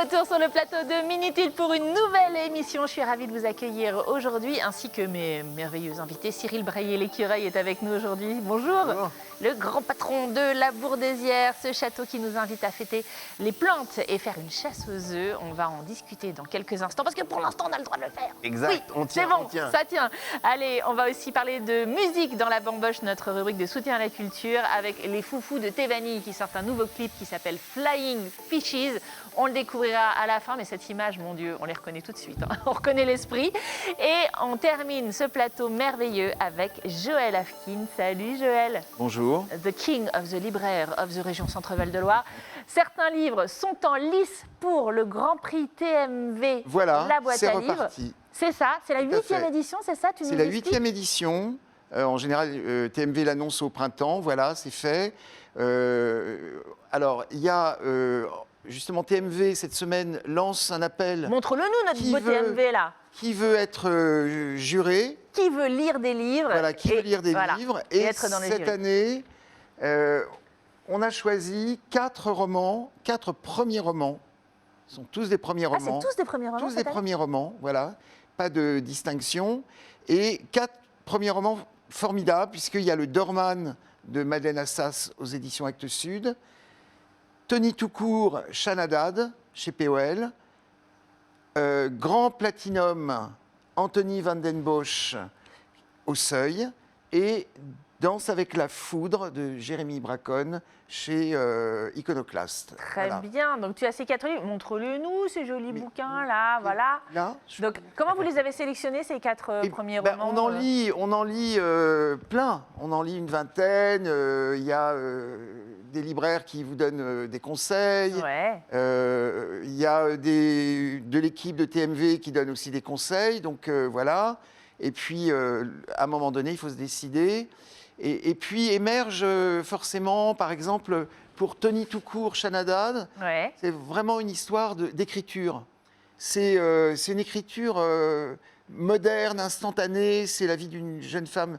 retour sur le plateau de Minutil pour une nouvelle émission. Je suis ravie de vous accueillir aujourd'hui, ainsi que mes merveilleux invités. Cyril Braillé-l'Écureuil est avec nous aujourd'hui. Bonjour. Bonjour. Le grand patron de la Bourdesière, ce château qui nous invite à fêter les plantes et faire une chasse aux œufs. On va en discuter dans quelques instants, parce que pour l'instant, on a le droit de le faire. Exact, oui, on tient, c'est bon, on tient. ça tient. Allez, on va aussi parler de musique dans la bamboche, notre rubrique de soutien à la culture, avec les foufous de Tevani qui sortent un nouveau clip qui s'appelle Flying Fishes. On le découvrira à la fin, mais cette image, mon Dieu, on les reconnaît tout de suite. Hein. On reconnaît l'esprit. Et on termine ce plateau merveilleux avec Joël Afkin. Salut Joël. Bonjour. The King of the Libraire of the région Centre-Val de Loire. Certains livres sont en lice pour le Grand Prix TMV. Voilà, la boîte c'est à livres. reparti. C'est ça, c'est la Tout à 8e fait. édition, c'est ça? C'est la 8e édition. En général, TMV l'annonce au printemps. Voilà, c'est fait. Alors, il y a justement TMV cette semaine lance un appel. Montre-le-nous, notre Qui beau veut- TMV là. Qui veut être juré? Qui veut lire des livres? Voilà, qui veut lire des voilà, livres? et Et être dans les cette jurys. année, on a choisi 4 romans, 4 premiers romans. Ce sont tous des premiers Ah, romans. c'est tous des premiers romans Tous cette des année premiers romans, voilà. Pas de distinction. Et 4 premiers romans formidables, puisqu'il y a le Dorman de Madeleine Assas aux éditions Actes Sud, Tony Toucourt, Chanadad, chez POL, Grand Platinum, Anthony Van Den Bosch, au Seuil, et Danse avec la foudre de Jérémy Bracon chez Iconoclaste. Très Voilà. bien, donc tu as ces 4 livres. Montre-le-nous, ces jolis bouquins là, voilà. Là, Donc, comment vous les avez sélectionnés, ces 4 Eh premiers ben, romans? on en lit plein. On en lit une vingtaine. Il y a des libraires qui vous donnent des conseils. Ouais. Il y a de l'équipe de TMV qui donne aussi des conseils. Donc voilà. Et puis, à un moment donné, il faut se décider. Et puis émerge forcément, par exemple, pour Tony Toucourt, Chanadad, Ouais. c'est vraiment une histoire d'écriture. C'est une écriture moderne, instantanée. C'est la vie d'une jeune femme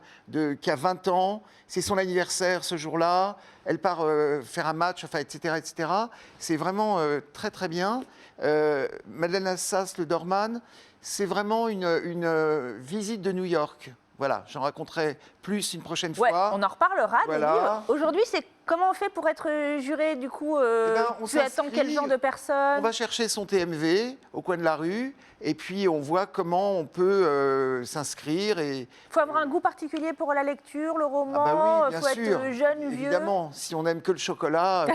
qui a 20 ans. C'est son anniversaire ce jour-là. Elle part faire un match, enfin, etc., etc. C'est vraiment très, très bien. Madeleine Assas, le Dorman, c'est vraiment une visite de New York. Voilà, j'en raconterai plus une prochaine Ouais, fois. on en reparlera Voilà. des livres. Aujourd'hui, c'est comment on fait pour être juré du coup on tu attends quel s'inscrit, genre de personnes? On va chercher son TMV au coin de la rue et puis on voit comment on peut s'inscrire. Il faut avoir un goût particulier pour la lecture, le roman. Ah bah oui, bien faut sûr. être jeune, vieux. Évidemment, si on n'aime que le chocolat,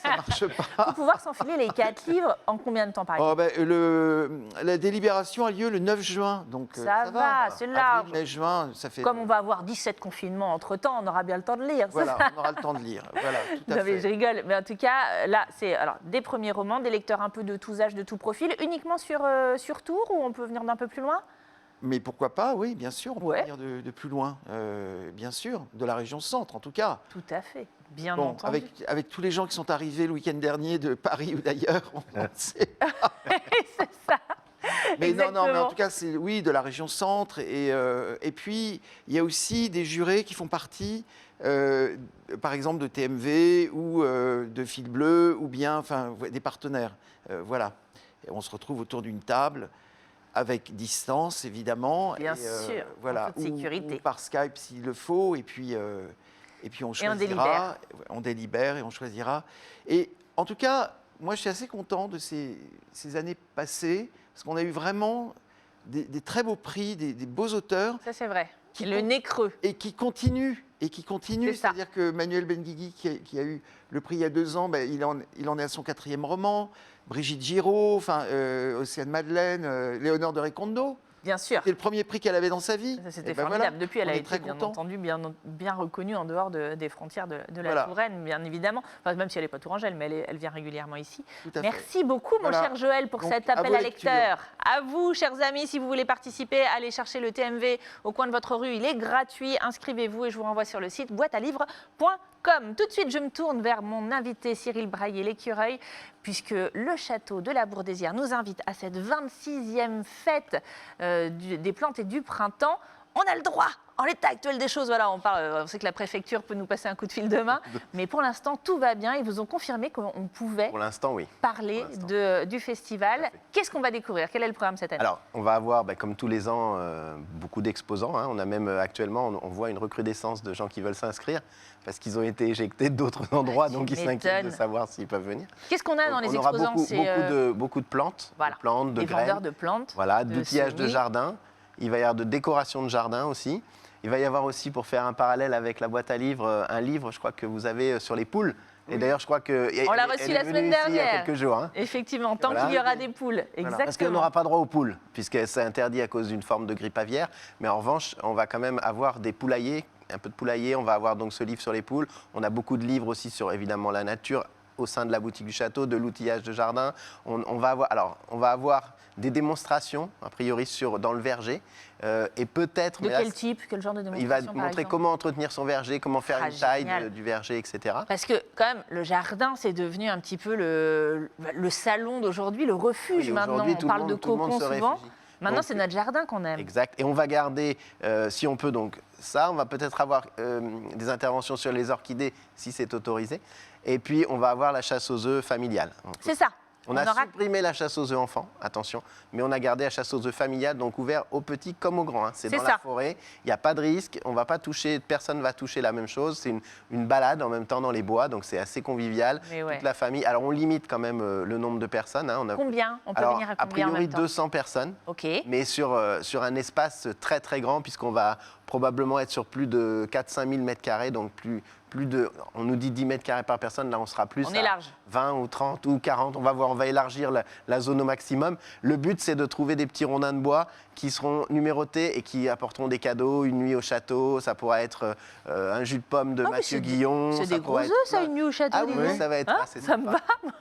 ça ne marche pas. Il faut pouvoir s'enfiler les 4 livres en combien de temps par exemple? Oh, la délibération a lieu le 9 juin. Donc, Ça va, c'est large. Mai, juin, ça fait... Comme on va avoir 17 confinements entre-temps, on aura bien le temps de lire. Voilà, on aura le temps de lire. Voilà, tout à Non, mais je fait. rigole. Mais en tout cas, là, c'est alors des premiers romans, des lecteurs un peu de tous âges, de tout profil, uniquement sur Tours ou on peut venir d'un peu plus loin? Mais pourquoi pas, oui, bien sûr, on peut Ouais. venir de plus loin, bien sûr, de la région centre en tout cas. Tout à fait, bien Bon, entendu. avec tous les gens qui sont arrivés le week-end dernier de Paris ou d'ailleurs, on ne sait pas. C'est ça. Mais non, mais en Exactement. tout cas, c'est oui, de la région centre. Et puis, il y a aussi des jurés qui font partie, par exemple, de TMV ou de Fil Bleu, ou bien enfin, des partenaires. Voilà. Et on se retrouve autour d'une table, avec distance, évidemment. Bien et, sûr, voilà, en toute sécurité. ou par Skype s'il le faut. Et puis on choisira. délibère. On délibère et on choisira. Et en tout cas, moi, je suis assez content de ces années passées, parce qu'on a eu vraiment des très beaux prix, des beaux auteurs, Ça, c'est vrai. Qui Le compte- nez creux. et qui continuent. C'est ça. C'est-à-dire que Manuel Benguigui, qui a eu le prix il y a 2 ans, ben, il en est à son 4e roman. Brigitte Giraud, Océane Madeleine, Léonore de Recondo. Bien sûr. C'était le premier prix qu'elle avait dans sa vie. Ça, c'était Et ben formidable. voilà, Depuis, elle on a est été très bien content. entendu, bien reconnue en dehors des frontières de la Voilà. Touraine, bien évidemment. Enfin, même si elle n'est pas tourangelle, mais elle vient régulièrement ici. Tout à fait. Merci beaucoup, mon Voilà. cher Joël, pour Donc, cet à appel vos à lecteurs. À vous, chers amis, si vous voulez participer, allez chercher le TMV au coin de votre rue. Il est gratuit. Inscrivez-vous et je vous renvoie sur le site boîtealivres.com. Tout de suite, je me tourne vers mon invité Cyril Braillé-l'Écureuil, puisque le château de la Bourdesière nous invite à cette 26e fête des plantes et du printemps. on a le droit. En l'état actuel des choses, voilà, on sait que la préfecture peut nous passer un coup de fil demain, mais pour l'instant, tout va bien. Ils vous ont confirmé qu'on pouvait Pour l'instant, oui. parler du festival. Qu'est-ce qu'on va découvrir? Quel est le programme cette année? Alors, on va avoir, comme tous les ans, beaucoup d'exposants. On a même actuellement, on voit une recrudescence de gens qui veulent s'inscrire parce qu'ils ont été éjectés d'autres endroits, donc ils s'inquiètent de savoir s'ils peuvent venir. Qu'est-ce qu'on a dans les exposants? On aura beaucoup de plantes, voilà. de plantes, de des graines. vendeurs de plantes. Voilà, d'outillage de jardin. Il va y avoir de décoration de jardin aussi. Il va y avoir aussi, pour faire un parallèle avec la boîte à livres, un livre, je crois que vous avez sur les poules. Et d'ailleurs, je crois que on l'a reçu la semaine dernière. Il y a quelques jours. Effectivement, tant qu'il y aura des poules. Exactement. Voilà. Parce qu'on n'aura pas droit aux poules, puisque c'est interdit à cause d'une forme de grippe aviaire. Mais en revanche, on va quand même avoir des poulaillers, un peu de poulailler. On va avoir donc ce livre sur les poules. On a beaucoup de livres aussi sur, évidemment, la nature au sein de la boutique du château, de l'outillage de jardin. On va avoir des démonstrations, a priori, dans le verger. Et peut-être... De quel type? Quel genre de démonstration? Il va montrer comment entretenir son verger, comment faire une taille du verger, etc. Parce que, quand même, le jardin, c'est devenu un petit peu le salon d'aujourd'hui, le refuge maintenant. On parle de cocon souvent. Maintenant, c'est notre jardin qu'on aime. Exact. Et on va garder, si on peut, donc ça. On va peut-être avoir des interventions sur les orchidées, si c'est autorisé. Et puis, on va avoir la chasse aux œufs familiale. C'est ça. On a supprimé la chasse aux œufs enfants, attention, mais on a gardé la chasse aux œufs familiale, donc ouvert aux petits comme aux grands. C'est dans la forêt, il n'y a pas de risque, on va pas toucher, personne ne va toucher la même chose. C'est une balade en même temps dans les bois, donc c'est assez convivial. Toute la famille. Alors on limite quand même le nombre de personnes. Combien? On peut venir à combien a priori en même temps? 200 personnes, mais sur un espace très très grand, puisqu'on va probablement être sur plus de 4-5 000 mètres carrés, donc on nous dit 10 mètres carrés par personne, là on sera plus à 20 ou 30 ou 40, on va élargir la zone au maximum. Le but c'est de trouver des petits rondins de bois qui seront numérotés et qui apporteront des cadeaux, une nuit au château, ça pourra être un jus de pomme de Mathieu Guillon. C'est des gros œufs ça, une nuit au château? Ah oui, ça va être assez sympa. Ça me va, moi.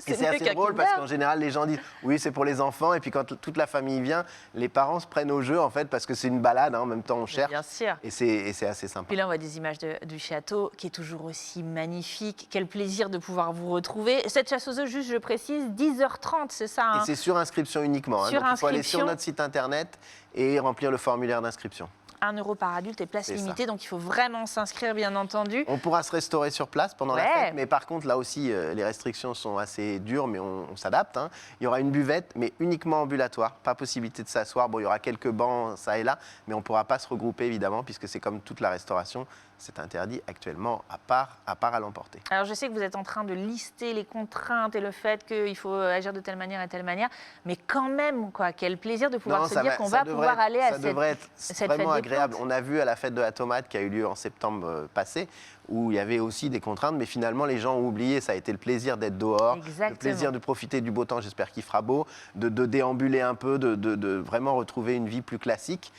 Et c'est assez drôle parce qu'en général les gens disent oui c'est pour les enfants et puis quand toute la famille vient, les parents se prennent au jeu en fait parce que c'est une balade, en même temps on cherche. Bien sûr. Et c'est assez sympa. Puis là on voit des images du château qui est toujours aussi magnifique. Quel plaisir de pouvoir vous retrouver. Cette chasse aux œufs, juste je précise, 10h30, c'est ça? Et c'est sur inscription uniquement. Donc il faut aller sur notre site internet et remplir le formulaire d'inscription. 1 € par adulte et place limitée, donc il faut vraiment s'inscrire, bien entendu. On pourra se restaurer sur place pendant la fête, mais par contre, là aussi, les restrictions sont assez dures, mais on s'adapte. Il y aura une buvette, mais uniquement ambulatoire, pas possibilité de s'asseoir. Bon, il y aura quelques bancs, ça et là, mais on ne pourra pas se regrouper, évidemment, puisque c'est comme toute la restauration, c'est interdit actuellement, à part à l'emporter. Alors, je sais que vous êtes en train de lister les contraintes et le fait qu'il faut agir de telle manière et telle manière, mais quand même, quel plaisir de pouvoir se dire qu'on va pouvoir aller à cette fête. Ça devrait être vraiment agréable. On a vu à la fête de la tomate qui a eu lieu en septembre passé, où il y avait aussi des contraintes, mais finalement les gens ont oublié, ça a été le plaisir d'être dehors, le plaisir de profiter du beau temps, j'espère qu'il fera beau, de déambuler un peu, de vraiment retrouver une vie plus classique.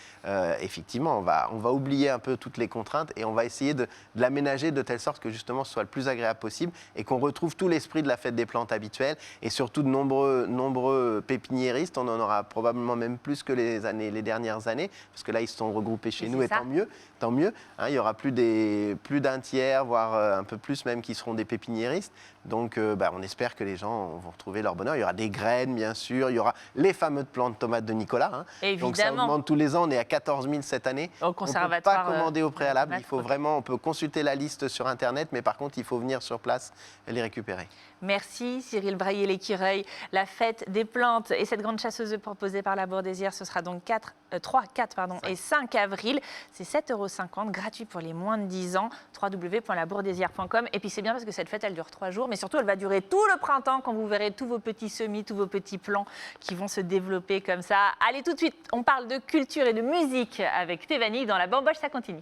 Effectivement, on va oublier un peu toutes les contraintes et on va essayer de l'aménager de telle sorte que justement ce soit le plus agréable possible et qu'on retrouve tout l'esprit de la fête des plantes habituelle et surtout de nombreux pépiniéristes. On en aura probablement même plus que les dernières années, parce que là ils se sont regroupés chez nous et tant mieux. Il y aura plus d'un tiers, voire un peu plus même, qui seront des pépiniéristes. Donc on espère que les gens vont retrouver leur bonheur. Il y aura des graines, bien sûr. Il y aura les fameuses plantes tomates de Nicolas. Évidemment. Donc ça augmente tous les ans. On est à 14 000 cette année. Au conservatoire. On ne peut pas commander au préalable. On peut consulter la liste sur Internet, mais par contre, il faut venir sur place et les récupérer. Merci Cyril Braillé-L'Écureuil. La fête des plantes et cette grande chasse aux œufs proposée par la Bourdésière, ce sera donc 3, 4 et 5 avril. C'est 7,50 €, gratuit pour les moins de 10 ans. www.labourdésière.com. Et puis c'est bien parce que cette fête, elle dure 3 jours, mais surtout elle va durer tout le printemps quand vous verrez tous vos petits semis, tous vos petits plants qui vont se développer comme ça. Allez, tout de suite, on parle de culture et de musique avec Thévani dans La Bamboche, ça continue.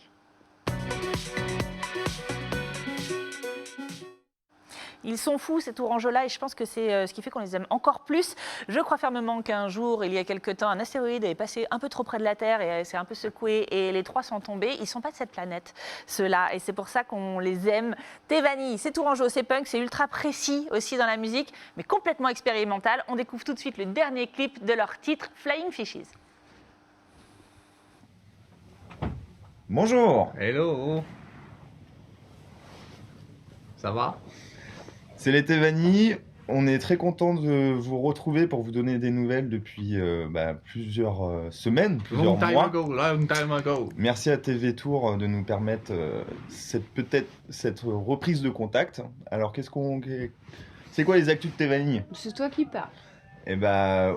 Ils sont fous, ces tourangeaux-là, et je pense que c'est ce qui fait qu'on les aime encore plus. Je crois fermement qu'un jour, il y a quelque temps, un astéroïde est passé un peu trop près de la Terre et s'est un peu secoué, et les 3 sont tombés. Ils ne sont pas de cette planète, ceux-là, et c'est pour ça qu'on les aime. Thévani, c'est tourangeau, c'est punk, c'est ultra précis aussi dans la musique, mais complètement expérimental. On découvre tout de suite le dernier clip de leur titre, Flying Fishes. Bonjour. Hello. Ça va? C'est les Thévani. On est très content de vous retrouver pour vous donner des nouvelles depuis plusieurs semaines, plusieurs mois. Long time ago. Merci à TV Tour de nous permettre cette reprise de contact. Alors c'est quoi les actus de Tevani? C'est toi qui parles.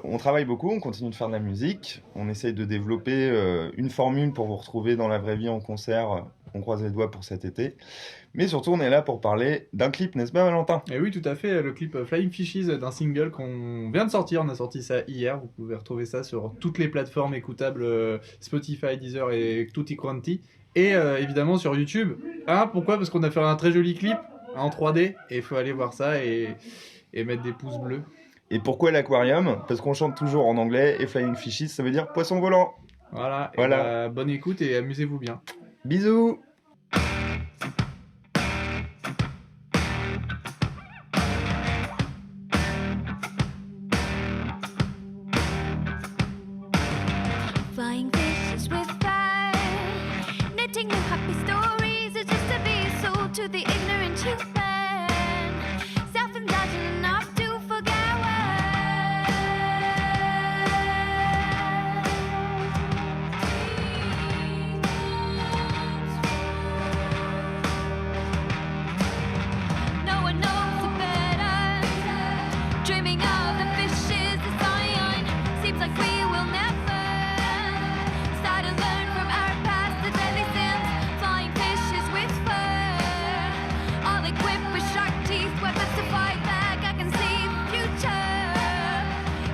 On travaille beaucoup, on continue de faire de la musique, on essaye de développer une formule pour vous retrouver dans la vraie vie en concert. On croise les doigts pour cet été. Mais surtout, on est là pour parler d'un clip, n'est-ce pas, Valentin? Et oui, tout à fait. Le clip Flying Fishes d'un single qu'on vient de sortir. On a sorti ça hier. Vous pouvez retrouver ça sur toutes les plateformes écoutables Spotify, Deezer et Tutti Quanti. Et évidemment sur YouTube. Pourquoi? Parce qu'on a fait un très joli clip en 3D. Et il faut aller voir ça et mettre des pouces bleus. Et pourquoi l'aquarium? Parce qu'on chante toujours en anglais. Et Flying Fishes, ça veut dire poisson volant. Voilà. Bonne écoute et amusez-vous bien. Bisous. Flying fishes with pride, knitting new happy stories are just to be sold to the ignorant human. Self-indulgent enough to forget no one knows it better. Dreaming of the fishes, the sign seems like we will never start to learn from our past, the deadly sins. Flying fishes with fur, all equipped with shark teeth, weapons to fight back. I can see the future.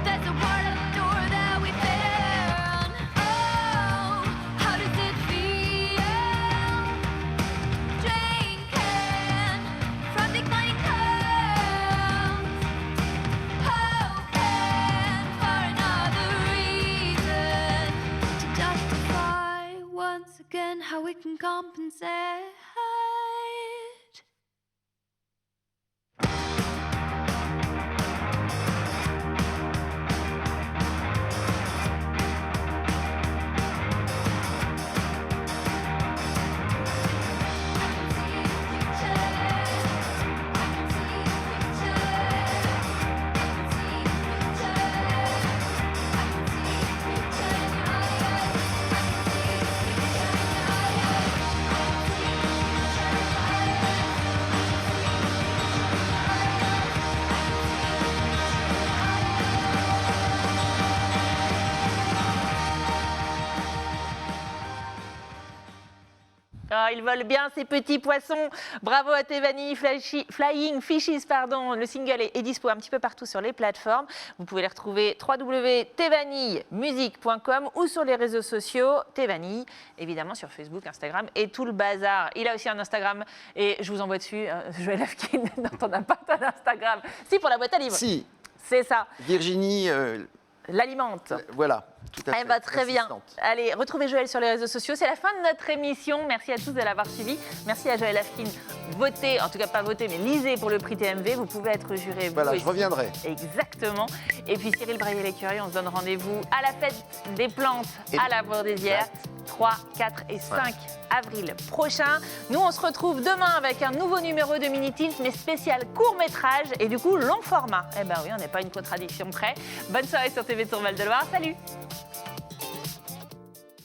There's a world outdoor that we found. Oh, how does it feel? Drinking from declining clouds, hoping for another reason to justify once again how we can compensate. Ah, ils volent bien ces petits poissons. Bravo à Tevani, Flying Fishes, pardon. Le single est dispo un petit peu partout sur les plateformes. Vous pouvez les retrouver www.tevanimusique.com ou sur les réseaux sociaux Tevani, évidemment sur Facebook, Instagram et tout le bazar. Il a aussi un Instagram et je vous envoie dessus. Joël Afkin, non, t'en as pas ton Instagram. Si, pour la boîte à livres. Si. C'est ça. Virginie L'alimente. Voilà, tout à fait. Très bien. L'assistante. Allez, retrouvez Joël sur les réseaux sociaux. C'est la fin de notre émission. Merci à tous de l'avoir suivi. Merci à Joël Afkin. Votez, en tout cas pas votez, mais lisez pour le prix TMV. Vous pouvez être juré. Voilà, vous je aussi. reviendrai. Exactement. Et puis Cyril Braillet-L'écurie, on se donne rendez-vous à la fête des plantes à la Bourdesière. 3, 4 et 5 avril prochain. Nous, on se retrouve demain avec un nouveau numéro de Mini-Teens, mais spécial court-métrage et du coup long format. Eh ben oui, on n'est pas une contradiction près. Bonne soirée sur TV Tour Val de Loire. Salut!